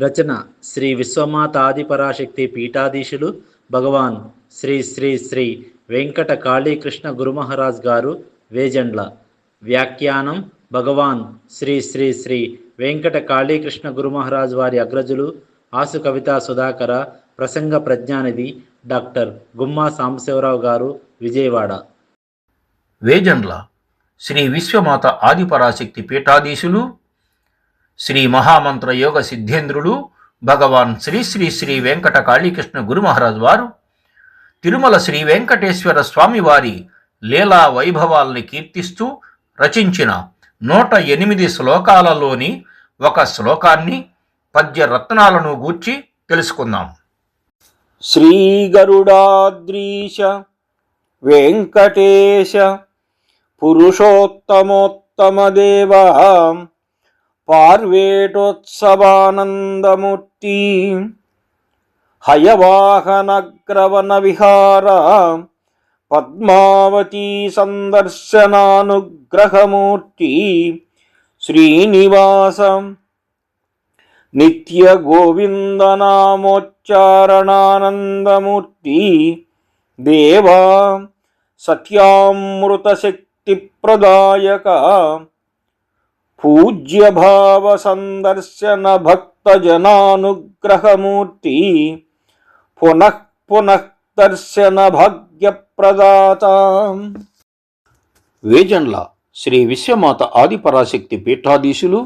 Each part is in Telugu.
రచన శ్రీ విశ్వమాతాదిపరాశక్తి పీఠాధీశులు భగవాన్ శ్రీ శ్రీ శ్రీ వెంకట కాళీకృష్ణ గురుమహారాజ్ గారు వేజండ్ల. వ్యాఖ్యానం భగవాన్ శ్రీ శ్రీ శ్రీ వెంకట కాళీకృష్ణ గురుమహారాజ్ వారి అగ్రజులు ఆసు కవితా సుధాకర. ప్రసంగ ప్రజ్ఞానిధి డాక్టర్ గుమ్మా సాంబశివరావు గారు, విజయవాడ. వేజండ్ల శ్రీ విశ్వమాత ఆదిపరాశక్తి పీఠాధీశులు శ్రీ మహామంత్ర యోగ సిద్ధేంద్రులు భగవాన్ శ్రీ శ్రీ శ్రీ వెంకట కాళీకృష్ణ గురుమహారాజ్ వారు తిరుమల శ్రీ వెంకటేశ్వర స్వామి వారి లీలా వైభవాల్ని కీర్తిస్తూ రచించిన 108 శ్లోకాలలోని ఒక శ్లోకాన్ని పద్య రత్నాలను గూర్చి తెలుసుకుందాం. శ్రీ గరుడాద్రీశ వెంకటేశ పురుషోత్తమోత్తమదేవా పార్వేటోత్సవానందమూర్తి హయవాహనగ్రవన విహార పద్మావతీ సందర్శనానుగ్రహమూర్తి శ్రీనివాస నిత్య గోవిందనామోచ్చారణానందమూర్తి దేవా సత్యామృత శక్తి ప్రదాయక పూజ్య భావ సందర్శన భక్త జనానుగ్రహమూర్తి పునః పునః దర్శన భాగ్య ప్రదాత. వేజండ్ల శ్రీ విశ్వమాత ఆదిపరాశక్తి పీఠాధీశులు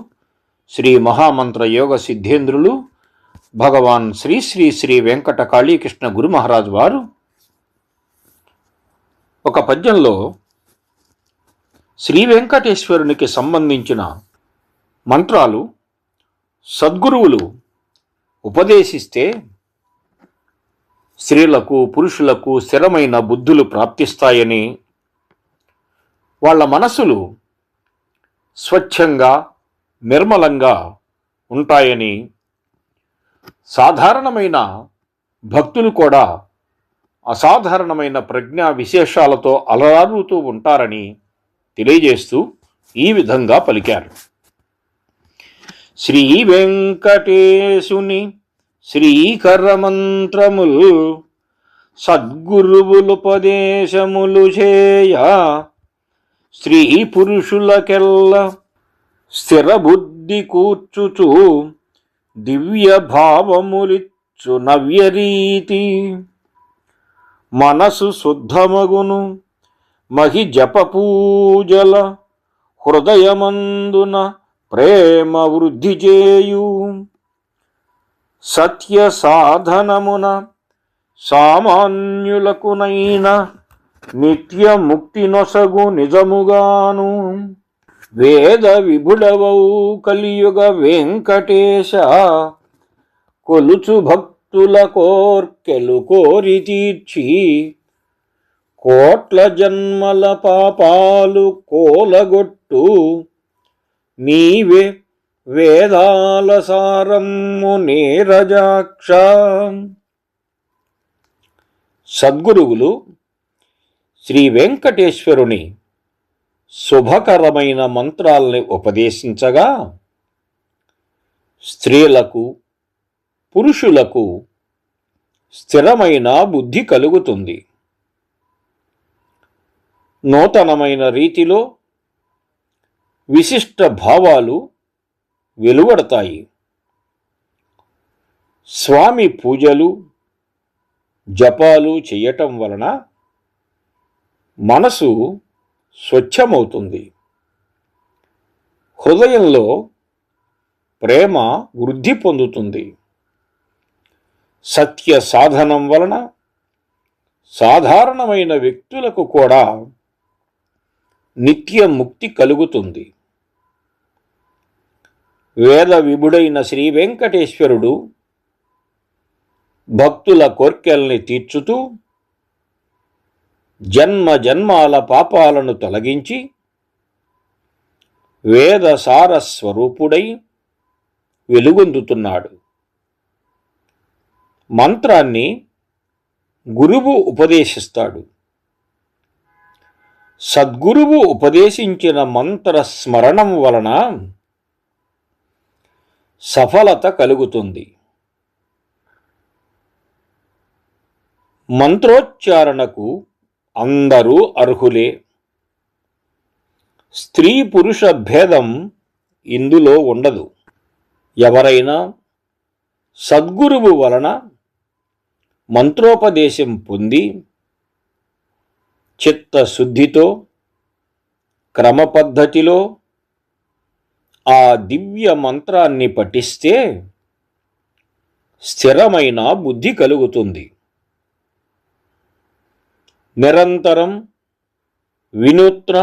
శ్రీ మహామంత్ర యోగ సిద్ధేంద్రులు భగవాన్ శ్రీ శ్రీ శ్రీ వెంకట కాళీకృష్ణ గురుమహారాజ్ వారు ఒక పద్యంలో శ్రీ వెంకటేశ్వరునికి సంబంధించిన మంత్రాలు సద్గురువులు ఉపదేశిస్తే స్త్రీలకు పురుషులకు స్థిరమైన బుద్ధులు ప్రాప్తిస్తాయని, వాళ్ళ మనసులు స్వచ్ఛంగా నిర్మలంగా ఉంటాయని, సాధారణమైన భక్తులు కూడా అసాధారణమైన ప్రజ్ఞా విశేషాలతో అలరారుతూ ఉంటారని తెలియజేస్తూ ఈ విధంగా పలికారు. శ్రీ వెంకటేశుని శ్రీకర మంత్రములు సద్గురువులుపదేశములు చేయ స్త్రీ పురుషులకెల్ల స్థిర బుద్ధి కూర్చుచు దివ్య భావములిచ్చు నవ్యరీతి మనసు శుద్ధమగును మహి జప పూజల హృదయమందున ప్రేమ వృద్ధి చేయు సత్య సాధనమున సామాన్యులకునైన నిత్య ముక్తి నొసగు నిజముగాను వేద విభుడవౌ కలియుగ వెంకటేశ కొలుచు భక్తుల కోర్కెలు కోరి తీర్చి కోట్ల జన్మల పాపాలు కోలగొట్టు నీవే వేదాల సారమ్ము నీరజాక్ష. సద్గురువులు శ్రీ వెంకటేశ్వరుని శుభకరమైన మంత్రాల్ని ఉపదేశించగా స్త్రీలకు పురుషులకు స్థిరమైన బుద్ధి కలుగుతుంది. నూతనమైన రీతిలో విశిష్ట భావాలు వెలువడతాయి. స్వామి పూజలు జపాలు చేయటం వలన మనసు స్వచ్ఛమవుతుంది. హృదయంలో ప్రేమ వృద్ధి పొందుతుంది. సత్య సాధనం వలన సాధారణమైన వ్యక్తులకు కూడా నిత్య ముక్తి కలుగుతుంది. వేద విభుడైన శ్రీ వెంకటేశ్వరుడు భక్తుల కోర్కెల్ని తీర్చుతూ జన్మ జన్మాల పాపాలను తొలగించి వేద సారస్వరూపుడై వెలుగొందుతున్నాడు. మంత్రాన్ని గురువు ఉపదేశిస్తాడు. సద్గురువు ఉపదేశించిన మంత్ర స్మరణం వలన సఫలత కలుగుతుంది. మంత్రోచ్చారణకు అందరూ అర్హులే. స్త్రీ పురుష భేదం ఇందులో ఉండదు. ఎవరైనా సద్గురువు వలన మంత్రోపదేశం పొంది చిత్తశుద్ధితో క్రమపద్ధతిలో ఆ దివ్య మంత్రాన్ని పఠిస్తే స్థిరమైన బుద్ధి కలుగుతుంది. నిరంతరం వినూత్న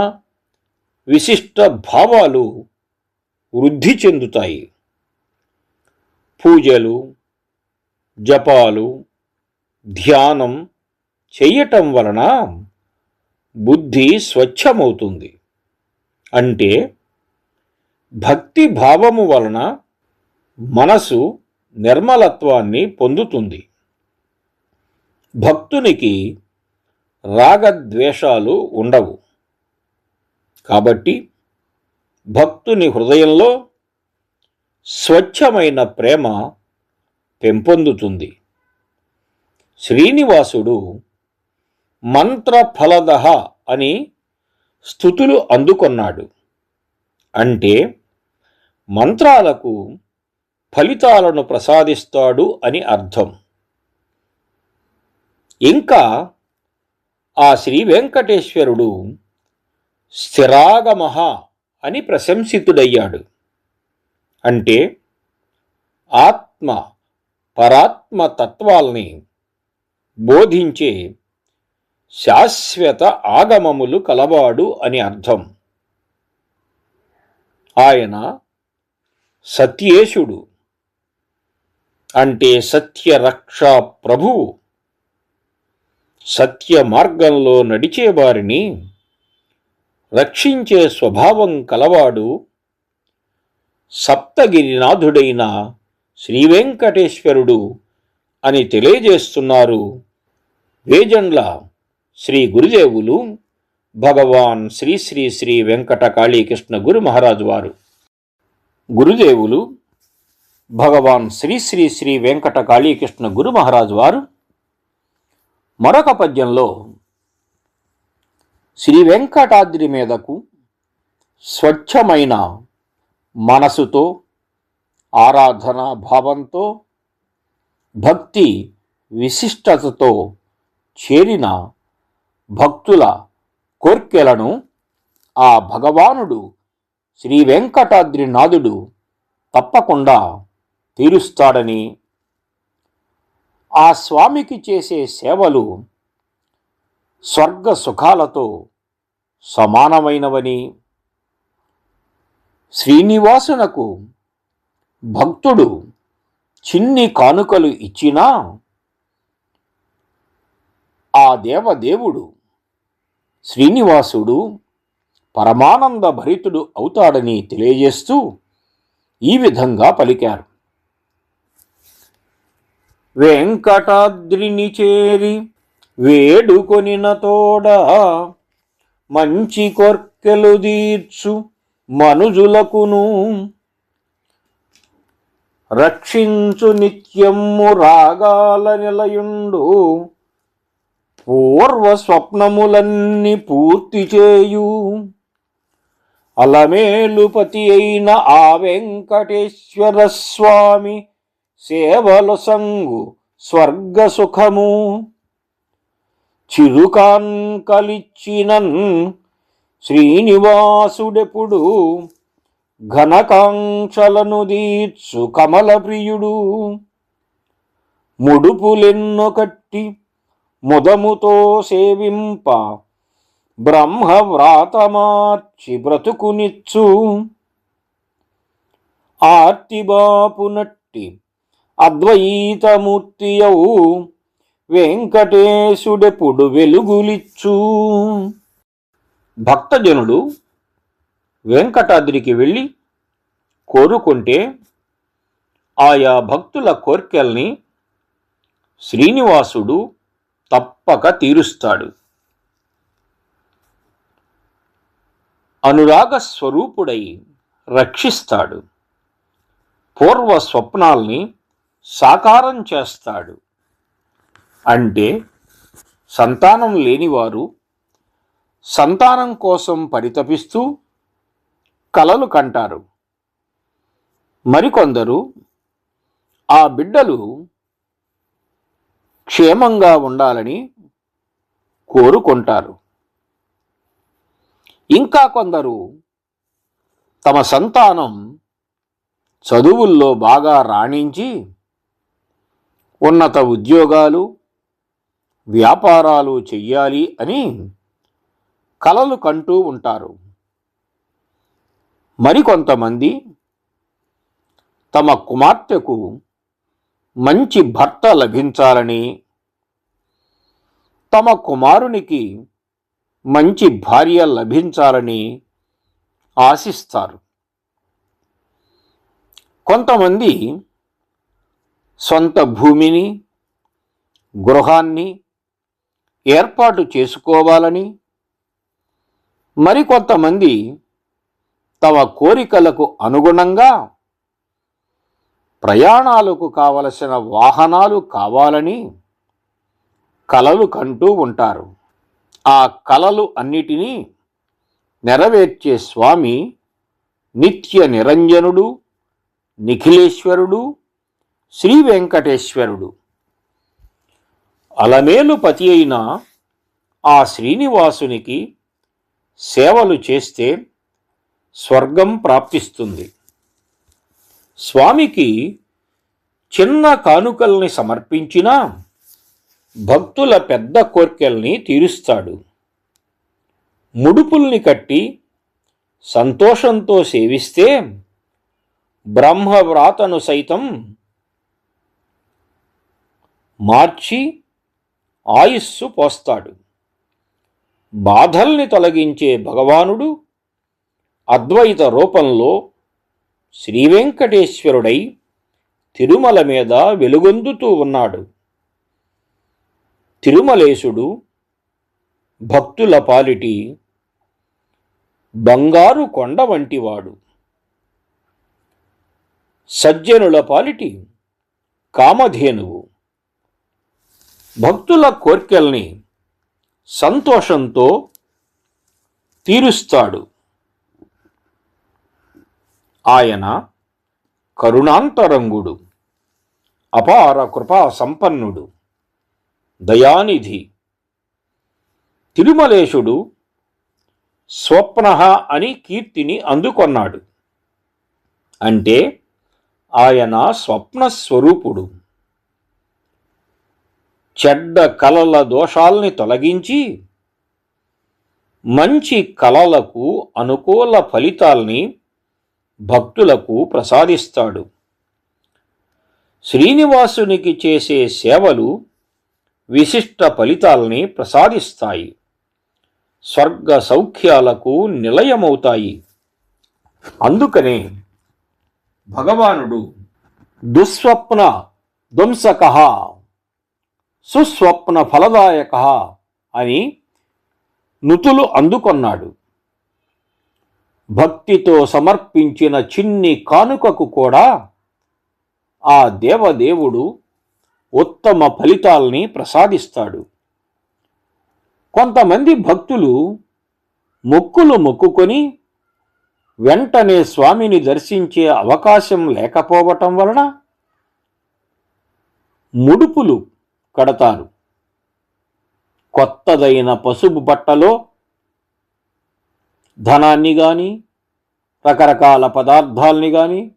విశిష్ట భావాలు వృద్ధి చెందుతాయి. పూజలు, జపాలు, ధ్యానం చెయ్యటం వలన బుద్ధి స్వచ్ఛమవుతుంది. అంటే భక్తి భావము వలన మనసు నిర్మలత్వాన్ని పొందుతుంది. భక్తునికి రాగద్వేషాలు ఉండవు. కాబట్టి భక్తుని హృదయంలో స్వచ్ఛమైన ప్రేమ పెంపొందుతుంది. శ్రీనివాసుడు మంత్రఫలదః అని స్తుతులు అందుకొన్నాడు. అంటే మంత్రాలకు ఫలితాలను ప్రసాదిస్తాడు అని అర్థం. ఇంకా ఆ శ్రీ వెంకటేశ్వరుడు స్థిరాగమః అని ప్రశంసితుడయ్యాడు. అంటే ఆత్మ పరాత్మ తత్వాల్ని బోధించే శాశ్వత ఆగమములు కలవాడు అని అర్థం. ఆయన సత్యేశుడు, అంటే సత్యరక్షా ప్రభువు. సత్య మార్గంలో నడిచేవారిని రక్షించే స్వభావం కలవాడు సప్తగిరినాథుడైన శ్రీవెంకటేశ్వరుడు అని తెలియజేస్తున్నారు వేజండ్ల శ్రీ గురుదేవులు భగవాన్ శ్రీ శ్రీ శ్రీ వెంకట కాళీకృష్ణ గురు మహారాజు వారు. గురుదేవులు భగవాన్ శ్రీ శ్రీ శ్రీ వెంకట కాళీకృష్ణ గురు మహారాజు వారు మరొక పద్యంలో శ్రీ వెంకటాద్రి మీదకు స్వచ్ఛమైన మనసుతో ఆరాధనా భావంతో భక్తి విశిష్టతతో చేరిన భక్తుల కోర్కెలను ఆ భగవానుడు శ్రీ వెంకటాద్రినాథుడు తప్పకుండా తీరుస్తాడని, ఆ స్వామికి చేసే సేవలు స్వర్గ సుఖాలతో సమానమైనవని, శ్రీనివాసునకు భక్తుడు చిన్ని కానుకలు ఇచ్చినా ఆ దేవదేవుడు శ్రీనివాసుడు పరమానంద భరితుడు అవుతాడని తెలియజేస్తూ ఈ విధంగా పలికారు. వెంకటాద్రిని చేరి వేడుకొనిన తోడ మంచి కొర్కెలు దీర్చు మనుజులకును రక్షించు నిత్యము రాగాల నిలయుండు పూర్వ స్వప్నములన్నీ పూర్తి చేయు అలమేలుపతి అయిన ఆ వెంకటేశ్వర స్వామి సేవలు సంగు స్వర్గ సుఖము చిరుకాంకలిచ్చినన్ శ్రీనివాసుడెప్పుడు ఘనకాంక్షలను దీర్చు కమల ప్రియుడు ముడుపులెన్నో కట్టి ముదముతో సేవింప బ్రహ్మవ్రాతమార్చి బ్రతుకునిచ్చు ఆర్తిబాపునట్టి అద్వైతమూర్తియౌ వెంకటేశుడెప్పుడు వెలుగులిచ్చు. భక్తజనుడు వెంకటాద్రికి వెళ్ళి కోరుకుంటే ఆయా భక్తుల కోర్కెల్ని శ్రీనివాసుడు తప్పక తీరుస్తాడు. అనురాగ స్వరూపుడై రక్షిస్తాడు. పూర్వ స్వప్నాల్ని సాకారం చేస్తాడు. అంటే సంతానం లేనివారు సంతానం కోసం పరితపిస్తూ కలలు కంటారు. మరికొందరు ఆ బిడ్డలు క్షేమంగా ఉండాలని కోరుకుంటారు. ఇంకా కొందరు తమ సంతానం చదువుల్లో బాగా రాణించి ఉన్నత ఉద్యోగాలు, వ్యాపారాలు చెయ్యాలి అని కలలు కంటూ ఉంటారు. మరికొంతమంది తమ కుమార్తెకు మంచి భర్త లభించాలని, తమ కుమారునికి మంచి భార్య లభించాలని ఆశిస్తారు. కొంతమంది సొంత భూమిని, గృహాన్ని ఏర్పాటు చేసుకోవాలని, మరికొంతమంది తమ కోరికలకు అనుగుణంగా ప్రయాణాలకు కావలసిన వాహనాలు కావాలని కలలు కంటూ ఉంటారు. ఆ కలలు అన్నిటినీ నెరవేర్చే స్వామి నిత్య నిరంజనుడు, నిఖిలేశ్వరుడు, శ్రీ వెంకటేశ్వరుడు. అలమేలుపతి అయిన ఆ శ్రీనివాసునికి సేవలు చేస్తే స్వర్గం ప్రాప్తిస్తుంది. స్వామికి చిన్న కానుకల్ని సమర్పించినా భక్తుల పెద్ద కోర్కెల్ని తీరుస్తాడు. ముడుపుల్ని కట్టి సంతోషంతో సేవిస్తే బ్రహ్మవ్రాతను సైతం మార్చి ఆయుస్సు పోస్తాడు. బాధల్ని తొలగించే భగవానుడు అద్వైత రూపంలో శ్రీవెంకటేశ్వరుడై తిరుమల మీద వెలుగొందుతూ ఉన్నాడు. తిరుమలేశుడు భక్తుల పాలిటి బంగారు కొండ వంటివాడు. సజ్జనుల పాలిటి కామధేనువు. భక్తుల కోర్కెల్ని సంతోషంతో తీరుస్తాడు. ఆయన కరుణాంతరంగుడు, అపార కృపా సంపన్నుడు, దయానిధి. తిరుమలేశుడు స్వప్న అని కీర్తిని అందుకొన్నాడు. అంటే ఆయన స్వప్నస్వరూపుడు. చెడ్డ కలల దోషాల్ని తొలగించి మంచి కలలకు అనుకూల ఫలితాల్ని భక్తులకు ప్రసాదిస్తాడు. శ్రీనివాసునికి చేసే సేవలు విశిష్ట ఫలితాల్ని ప్రసాదిస్తాయి. స్వర్గ సౌఖ్యాలకు నిలయమవుతాయి. అందుకనే భగవానుడు దుస్వప్న ధ్వంసక సుస్వప్న ఫలదాయక అని నుతులు అందుకొన్నాడు. భక్తితో సమర్పించిన చిన్ని కానుకకు కూడా ఆ దేవదేవుడు ఉత్తమ ఫలితాల్ని ప్రసాదిస్తాడు. కొంతమంది భక్తులు మొక్కులు మొక్కుకొని వెంటనే స్వామిని దర్శించే అవకాశం లేకపోవటం వలన ముడుపులు కడతారు. కొత్తదైన పసుపు బట్టలో ధనాన్ని గాని రకరకాల పదార్థాల్ని గాని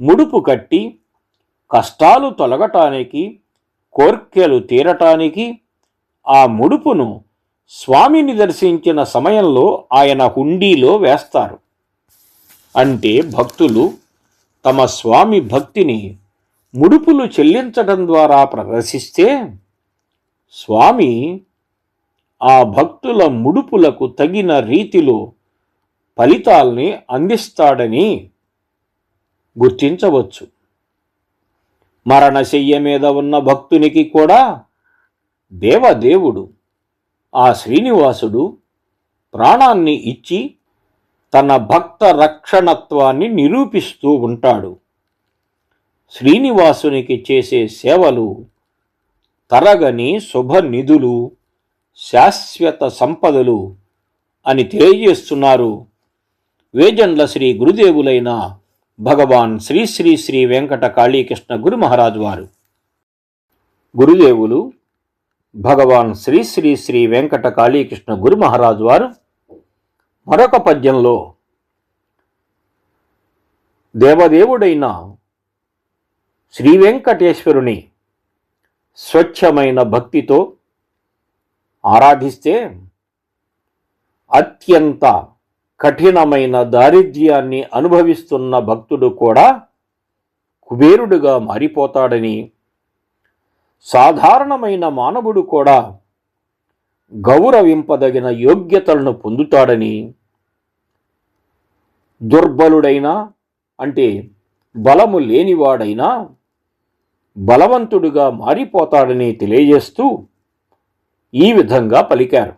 ముడుపు కట్టి కష్టాలు తొలగటానికి, కోర్కెలు తీరటానికి ఆ ముడుపును స్వామిని దర్శించిన సమయంలో ఆయన హుండీలో వేస్తారు. అంటే భక్తులు తమ స్వామి భక్తిని ముడుపులు చెల్లించడం ద్వారా ప్రదర్శిస్తే స్వామి ఆ భక్తుల ముడుపులకు తగిన రీతిలో ఫలితాల్ని అందిస్తాడని గుర్తించవచ్చు. మరణశయ్య మీద ఉన్న భక్తునికి కూడా దేవదేవుడు ఆ శ్రీనివాసుడు ప్రాణాన్ని ఇచ్చి తన భక్త రక్షణత్వాన్ని నిరూపిస్తూ ఉంటాడు. శ్రీనివాసునికి చేసే సేవలు తరగని శుభనిధులు, శాశ్వత సంపదలు అని తెలియజేస్తున్నారు వేజండ్ల శ్రీ గురుదేవులైన భగవాన్ శ్రీ శ్రీ శ్రీ వెంకట కాళీకృష్ణ గురు మహారాజు వారు. గురుదేవులు భగవాన్ శ్రీ శ్రీ శ్రీ వెంకట కాళీకృష్ణ గురు మహారాజు వారు మరొక పద్యంలో దేవదేవుడైన శ్రీ వెంకటేశ్వరుని స్వచ్ఛమైన భక్తితో ఆరాధిస్తే అత్యంత కఠినమైన దారిద్ర్యాన్ని అనుభవిస్తున్న భక్తుడు కూడా కుబేరుడుగా మారిపోతాడని, సాధారణమైన మానవుడు కూడా గౌరవింపదగిన యోగ్యతలను పొందుతాడని, దుర్బలుడైనా అంటే బలము లేనివాడైనా బలవంతుడుగా మారిపోతాడని తెలియజేస్తూ ఈ విధంగా పలికారు.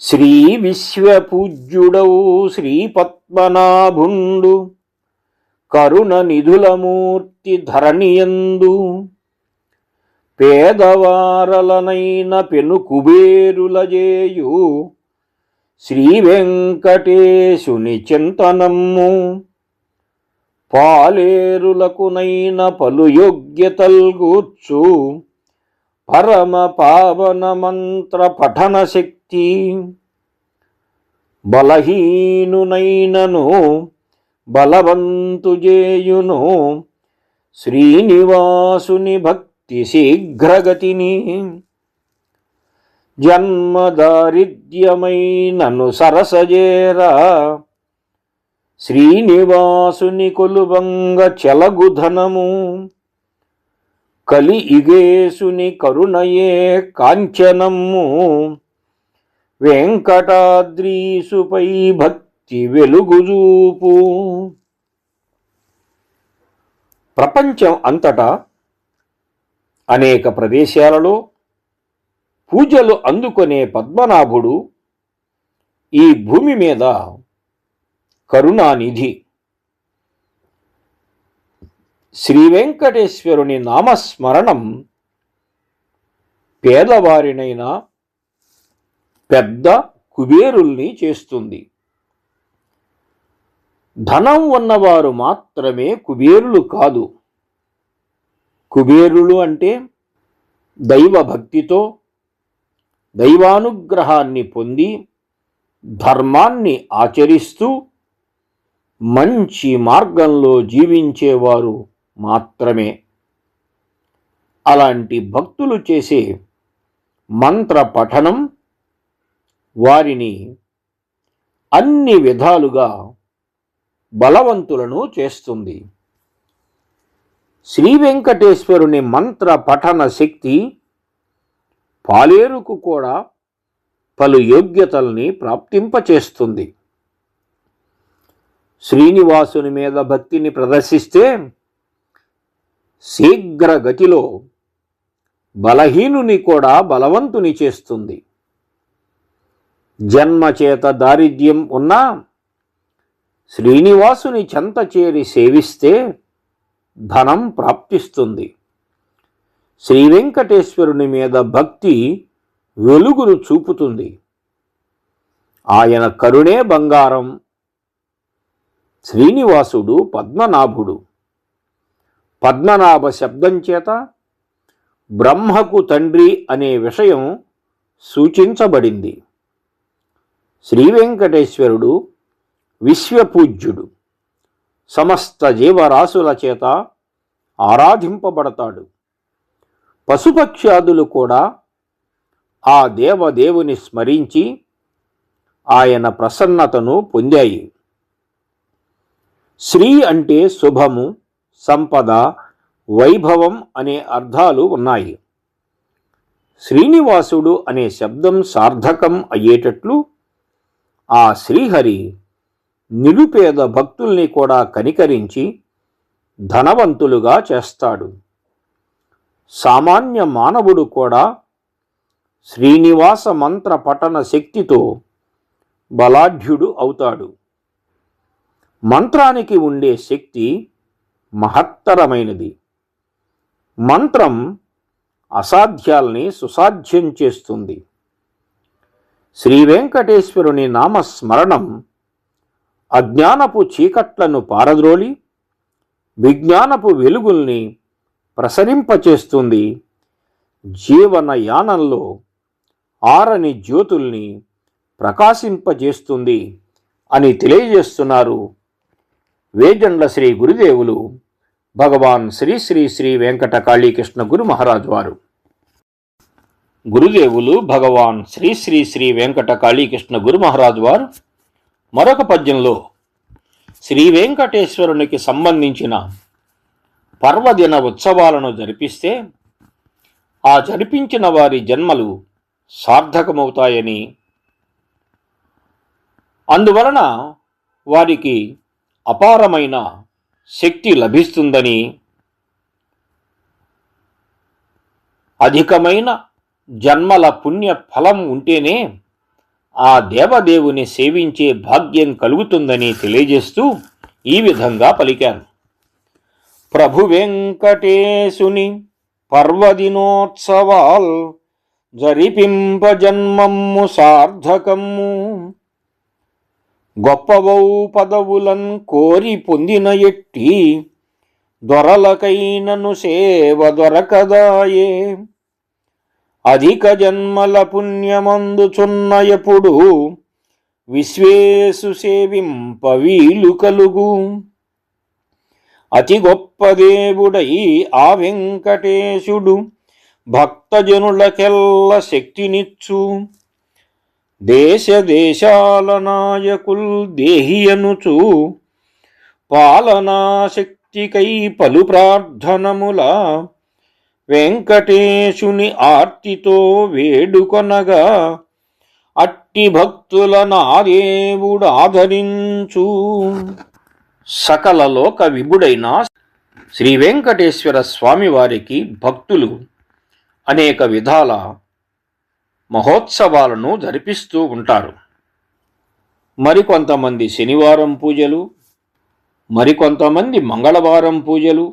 శ్రీ విశ్వపూజ్యుడౌ శ్రీ పద్మనాభుండు కరుణ నిధులమూర్తి ధరణియందు పేదవారలనైన పెను కుబేరులజేయు శ్రీ వెంకటేశుని చింతనమ్ము పాలేరులకునైన పలు యోగ్యతల్గూర్చు పరమ పావన మంత్ర పఠన శక్తి బలహీనునైనను బలవంతుజేయును శ్రీనివాసుని భక్తి శీఘ్రగతిని జన్మదారిద్ర్యమైనను సరసజేరా శ్రీనివాసుని కొలువంగ చెలగుధనము కలి ఇగేసుని కరుణయే కాంచనము వెంకటాద్రీసుపై భక్తి వెలుగుజూపు. ప్రపంచం అంతటా అనేక ప్రదేశాలలో పూజలు అందుకునే పద్మనాభుడు ఈ భూమి మీద కరుణానిధి. శ్రీ వెంకటేశ్వరుని నామస్మరణం పేదవారినైనా పెద్ద కుబేరుల్ని చేస్తుంది. ధనం ఉన్నవారు మాత్రమే కుబేరులు కాదు. కుబేరులు అంటే దైవభక్తితో దైవానుగ్రహాన్ని పొంది ధర్మాన్ని ఆచరిస్తూ మంచి మార్గంలో జీవించేవారు మాత్రమే. అలాంటి భక్తులు చేసే మంత్ర పఠనం వారిని అన్ని విధాలుగా బలవంతులను చేస్తుంది. శ్రీ వెంకటేశ్వరుని మంత్ర పఠన శక్తి పాలేరుకు కూడా పలు యోగ్యతల్ని ప్రాప్తింపచేస్తుంది. శ్రీనివాసుని మీద భక్తిని ప్రదర్శిస్తే శీఘ్రగతిలో బలహీనుని కూడా బలవంతుని చేస్తుంది. జన్మచేత దారిద్ర్యం ఉన్నా శ్రీనివాసుని చెంత చేరి సేవిస్తే ధనం ప్రాప్తిస్తుంది. శ్రీ వెంకటేశ్వరుని మీద భక్తి వెలుగును చూపుతుంది. ఆయన కరుణే బంగారం. శ్రీనివాసుడు పద్మనాభుడు. పద్మనాభ శబ్దం చేత బ్రహ్మకు తండ్రి అనే విషయం సూచించబడింది. శ్రీ వెంకటేశ్వరుడు విశ్వపూజ్యుడు. సమస్త జీవరాశుల చేత ఆరాధింపబడతాడు. పశుపక్ష్యాదులు కూడా ఆ దేవదేవుని స్మరించి ఆయన ప్రసన్నతను పొందాయి. శ్రీ అంటే శుభము, సంపద, వైభవం అనే అర్థాలు ఉన్నాయి. శ్రీనివాసుడు అనే శబ్దం సార్థకం అయ్యేటట్లు ఆ శ్రీహరి నిరుపేద భక్తుల్ని కూడా కనికరించి ధనవంతులుగా చేస్తాడు. సామాన్య మానవుడు కూడా శ్రీనివాస మంత్ర పఠన శక్తితో బలాఢ్యుడు అవుతాడు. మంత్రానికి ఉండే శక్తి మహత్తరమైనది. మంత్రం అసాధ్యాల్ని సుసాధ్యం చేస్తుంది. శ్రీ వెంకటేశ్వరుని నామస్మరణం అజ్ఞానపు చీకట్లను పారద్రోలి విజ్ఞానపు వెలుగుల్ని ప్రసరింపచేస్తుంది. జీవన యానంలో ఆరని జ్యోతుల్ని ప్రకాశింపజేస్తుంది అని తెలియజేస్తున్నారు వేజండ్ల శ్రీ గురుదేవులు భగవాన్ శ్రీ శ్రీ శ్రీ వెంకట కాళీకృష్ణ గురు మహారాజ్ వారు. గురుదేవులు భగవాన్ శ్రీ శ్రీ శ్రీ వెంకట కాళీకృష్ణ గురు మహారాజ్ వారు మరొక పద్యంలో శ్రీ వెంకటేశ్వరునికి సంబంధించిన పర్వదిన ఉత్సవాలను జరిపిస్తే ఆ జరిపించిన వారి జన్మలు సార్థకమవుతాయని, అందువలన వారికి అపారమైన శక్తి లభిస్తుందని, అధికమైన జన్మల పుణ్య ఫలం ఉంటేనే ఆ దేవదేవుని సేవించే భాగ్యం కలుగుతుందని తెలియజేస్తూ ఈ విధంగా పలికారు. ప్రభు వెంకటేశుని పర్వదినోత్సవాల్ జరిపింప జన్మమ్ము సార్థకమ్ము, గొప్పవౌ పదవులన్ కోరి పొందిన ఎట్టి దొరలకైనను సేవ దొరకదాయే, అధిక జన్మల పుణ్యమందుచున్న ఎప్పుడు విశ్వేసు సేవింప వీలు కలుగు, అతి గొప్ప దేవుడై ఆ వెంకటేశుడు భక్తజనులకెల్ల శక్తినిచ్చు, దేశ దేశాల నాయకుల్ దేహియనుచు పాలనా శక్తికై పలు ప్రార్థనముల వెంకటేశుని ఆర్తితో వేడుకొనగా అట్టి భక్తుల నా దేవుడు ఆదరించు. సకల లోక విభుడైన శ్రీ వెంకటేశ్వర స్వామి వారికి భక్తులు అనేక విధాల మహోత్సవాలను జరిపిస్తూ ఉంటారు. మరికొంతమంది శనివారం పూజలు, మరికొంతమంది మంగళవారం పూజలు,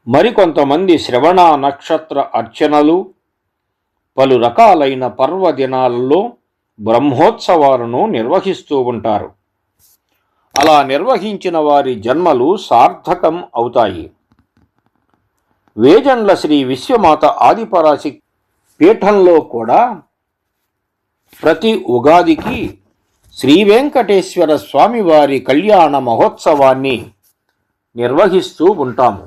మరికొంతమంది శ్రవణ నక్షత్ర అర్చనలు, పలు రకాలైన పర్వదినాలలో బ్రహ్మోత్సవాలను నిర్వహిస్తూ ఉంటారు. అలా నిర్వహించిన వారి జన్మలు సార్థకం అవుతాయి. వేజండ్ల శ్రీ విశ్వమాత ఆదిపరాశక్తి పీఠంలో కూడా ప్రతి ఉగాదికి శ్రీ వెంకటేశ్వర స్వామివారి కళ్యాణ మహోత్సవాన్ని నిర్వహిస్తూ ఉంటాము.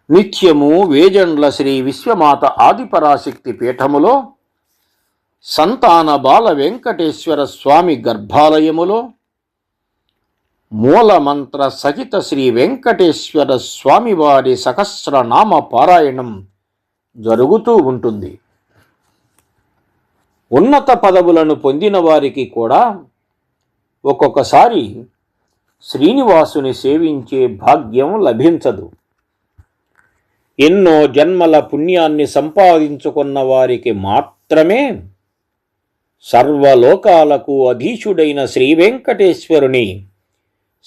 నిత్యము వేజండ్ల శ్రీ విశ్వమాత ఆదిపరాశక్తి పీఠములో సంతాన బాల వెంకటేశ్వర స్వామి గర్భాలయములో మూలమంత్ర సహిత శ్రీ వెంకటేశ్వర స్వామివారి సహస్రనామ పారాయణం జరుగుతూ ఉంటుంది. ఉన్నత పదవులను పొందిన వారికి కూడా ఒక్కొక్కసారి శ్రీనివాసుని సేవించే భాగ్యం లభించదు. ఎన్నో జన్మల పుణ్యాన్ని సంపాదించుకున్న వారికి మాత్రమే సర్వలోకాలకు అధీశుడైన శ్రీ వెంకటేశ్వరుని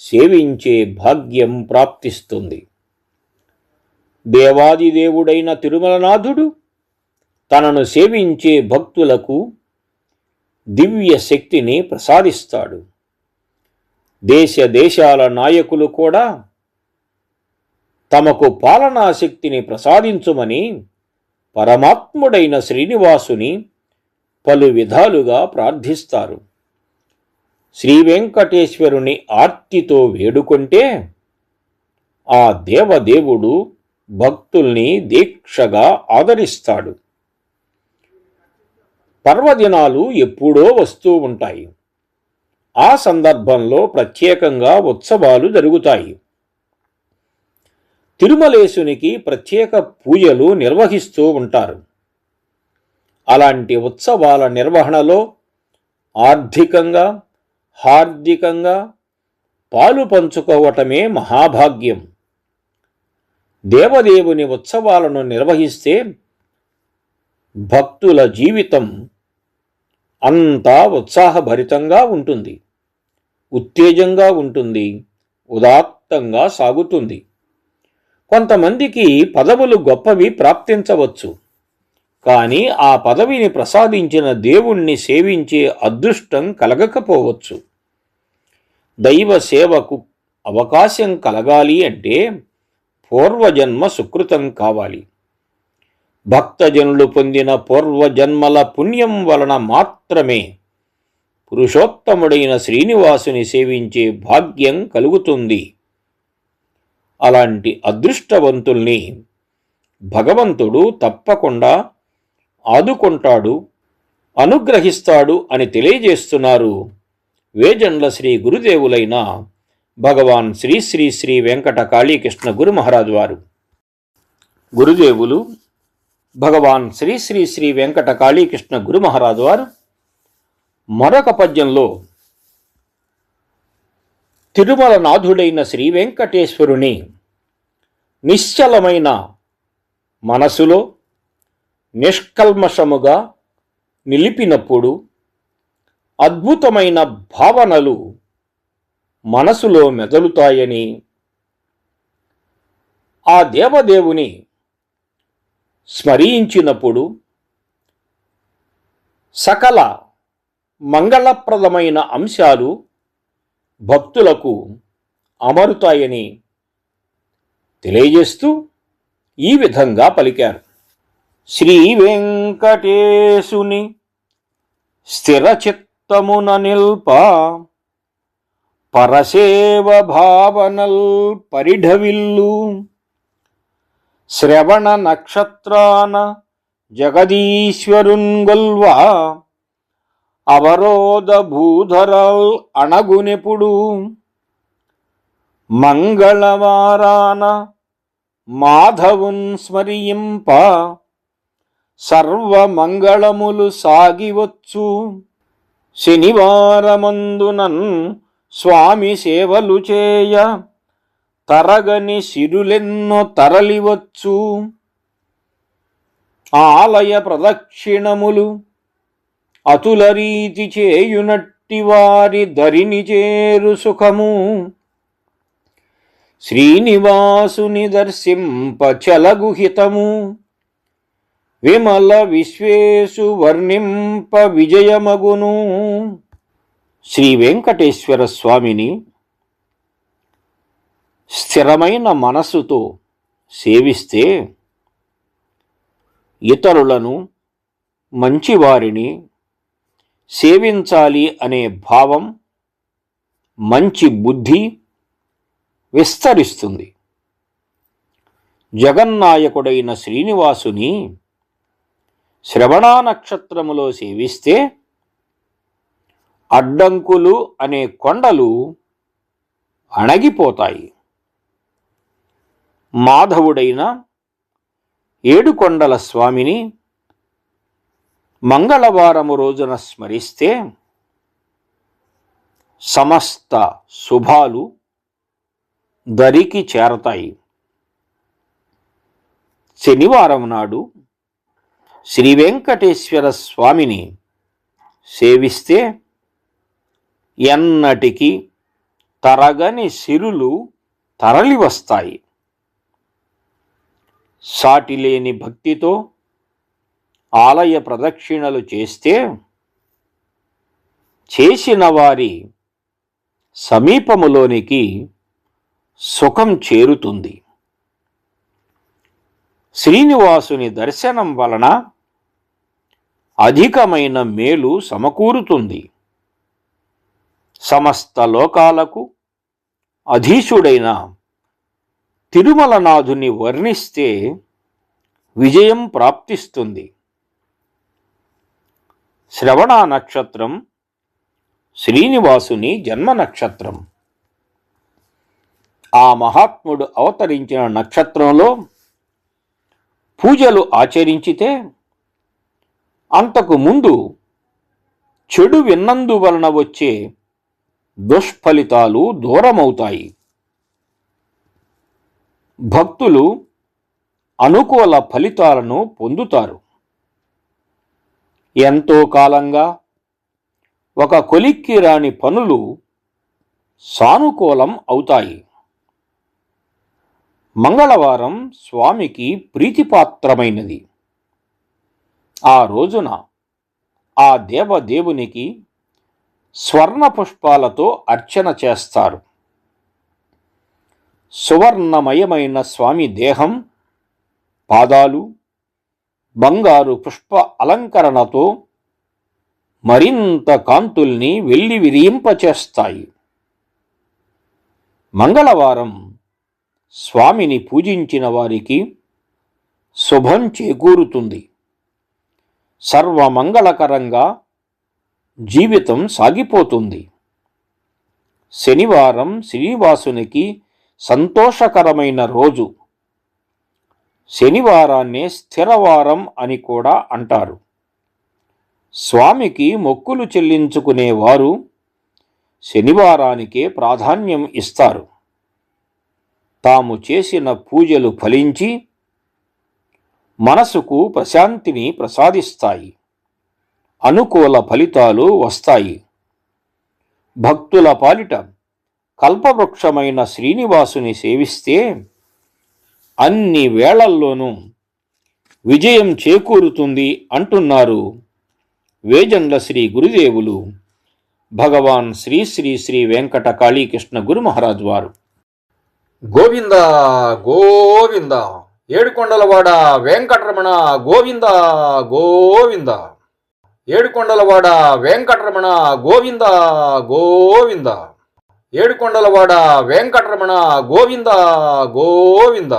సేవించే భాగ్యం ప్రాప్తిస్తుంది. దేవాదిదేవుడైన తిరుమలనాథుడు తనను సేవించే భక్తులకు దివ్య శక్తిని ప్రసాదిస్తాడు. దేశ దేశాల నాయకులు కూడా తమకు పాలనా శక్తిని ప్రసాదించుమని పరమాత్ముడైన శ్రీనివాసుని పలు విధాలుగా ప్రార్థిస్తారు. శ్రీ వెంకటేశ్వరుని ఆర్తితో వేడుకుంటే ఆ దేవదేవుడు భక్తుల్ని దీక్షగా ఆదరిస్తాడు. పర్వదినాలు ఎప్పుడో వస్తూ ఉంటాయి. ఆ సందర్భంలో ప్రత్యేకంగా ఉత్సవాలు జరుగుతాయి. తిరుమలేశునికి ప్రత్యేక పూజలు నిర్వహిస్తూ ఉంటారు. అలాంటి ఉత్సవాల నిర్వహణలో ఆర్థికంగా, హార్దికంగా పాలు పంచుకోవటమే మహాభాగ్యం. దేవదేవుని ఉత్సవాలను నిర్వహిస్తే భక్తుల జీవితం అంతా ఉత్సాహభరితంగా ఉంటుంది, ఉత్తేజంగా ఉంటుంది, ఉదాత్తంగా ప్రాప్తంగా సాగుతుంది. కొంతమందికి పదవులు గొప్పవి ప్రాప్తించవచ్చు, కానీ ఆ పదవిని ప్రసాదించిన దేవుణ్ణి సేవించే అదృష్టం కలగకపోవచ్చు. దైవ సేవకు అవకాశం కలగాలి అంటే పూర్వజన్మ సుకృతం కావాలి. భక్తజనులు పొందిన పూర్వజన్మల పుణ్యం వలన మాత్రమే పురుషోత్తముడైన శ్రీనివాసుని సేవించే భాగ్యం కలుగుతుంది. అలాంటి అదృష్టవంతుల్ని భగవంతుడు తప్పకుండా ఆదుకుంటాడు, అనుగ్రహిస్తాడు అని తెలియజేస్తున్నారు వేజండ్ల శ్రీ గురుదేవులైన భగవాన్ శ్రీ శ్రీ శ్రీ వెంకట కాళీకృష్ణ గురు మహారాజు వారు. గురుదేవులు భగవాన్ శ్రీ శ్రీ శ్రీ వెంకట కాళీకృష్ణ గురు మహారాజు వారు మరొక పద్యంలో తిరుమల నాథుడైన శ్రీ వెంకటేశ్వరుని నిశ్చలమైన మనసులో నిష్కల్మషముగా నిలిపినప్పుడు అద్భుతమైన భావనలు మనసులో మెదలుతాయని, ఆ దేవదేవుని స్మరించినప్పుడు సకల మంగళప్రదమైన అంశాలు భక్తులకు అమరుతాయని తెలియజేస్తూ ఈ విధంగా పలికారు. శ్రీ వెంకటేశుని స్థిరచిత్తమున నిల్ప పరసేవ భావనల్ పరిఢవిల్లు శ్రవణ నక్షత్రాన జగదీశ్వరుంగొల్వా అవరోధ భూధరల్ అణగునెప్పుడు మంగళవారాన మాధవున్ స్మరింప సర్వమంగళములు సాగివచ్చు. శనివారమందునన్ స్వామి సేవలు చేయ తరగని సిరులెన్నో తరలివచ్చు. ఆలయ ప్రదక్షిణములు అతుల రీతి చేయునట్టి వారి దరిని చేరు సుఖము. శ్రీనివాసుని దర్శింప చలగుహితము విమల విశ్వేశు వర్ణింప విజయమగును. శ్రీ వెంకటేశ్వర స్వామిని స్థిరమైన మనస్సుతో సేవిస్తే ఇతరులను, మంచివారిని సేవించాలి అనే భావం, మంచి బుద్ధి విస్తరిస్తుంది. జగన్నాయకుడైన శ్రీనివాసుని శ్రవణ నక్షత్రములో సేవిస్తే అడ్డంకులు అనే కొండలు అణగిపోతాయి. మాధవుడైన ఏడుకొండల స్వామిని మంగళవారము రోజున స్మరిస్తే సమస్త శుభాలు దరికి చేరతాయి. శనివారం నాడు శ్రీ వెంకటేశ్వర స్వామిని సేవిస్తే ఎన్నటికీ తరగని సిరులు తరలివస్తాయి. సాటిలేని భక్తితో ఆలయ ప్రదక్షిణలు చేస్తే చేసిన వారి సమీపములోనికి సుఖం చేరుతుంది. శ్రీనివాసుని దర్శనం వలన అధికమైన మేలు సమకూరుతుంది. సమస్త లోకాలకు అధీశుడైన తిరుమలనాథుని వర్ణిస్తే విజయం ప్రాప్తిస్తుంది. శ్రవణ నక్షత్రం శ్రీనివాసుని జన్మ నక్షత్రం. ఆ మహాత్ముడు అవతరించిన నక్షత్రంలో పూజలు ఆచరించితే అంతకు ముందు చెడు విన్నందువలన వచ్చే దుష్ఫలితాలు దూరమవుతాయి. భక్తులు అనుకూల ఫలితాలను పొందుతారు. ఎంతో కాలంగా ఒక కొలిక్కి రాని పనులు సానుకూలం అవుతాయి. మంగళవారం స్వామికి ప్రీతిపాత్రమైనది. ఆ రోజున ఆ దేవదేవునికి స్వర్ణ పుష్పాలతో అర్చన చేస్తారు. సువర్ణమయమైన స్వామి దేహం, పాదాలు బంగారు పుష్ప అలంకరణతో మరింత కాంతుల్ని వెల్లివిరియింపచేస్తాయి. మంగళవారం స్వామిని పూజించిన వారికి శుభం చేకూరుతుంది. సర్వమంగళకరంగా జీవితం సాగిపోతుంది. శనివారం శ్రీనివాసునికి సంతోషకరమైన రోజు. శనివారాన్నే స్థిరవారం అని కూడా అంటారు. స్వామికి మొక్కులు చెల్లించుకునేవారు శనివారానికే ప్రాధాన్యం ఇస్తారు. తాము చేసిన పూజలు ఫలించి మనసుకు ప్రశాంతిని ప్రసాదిస్తాయి. అనుకూల ఫలితాలు వస్తాయి. భక్తుల పాలిట కల్పవృక్షమైన శ్రీనివాసుని సేవిస్తే అన్ని వేళల్లోనూ విజయం చేకూరుతుంది అంటున్నారు వేజండ్ల శ్రీ గురుదేవులు భగవాన్ శ్రీ శ్రీ శ్రీ వెంకట కాళీకృష్ణ గురు మహారాజ్ వారు. గోవింద గోవింద, ఏడుకొండలవాడ వెంకటరమణ గోవింద గోవింద, ఏడుకొండలవాడ వెంకటరమణ గోవింద గోవింద, ఏడుకొండలవాడ వెంకటరమణ గోవింద గోవింద.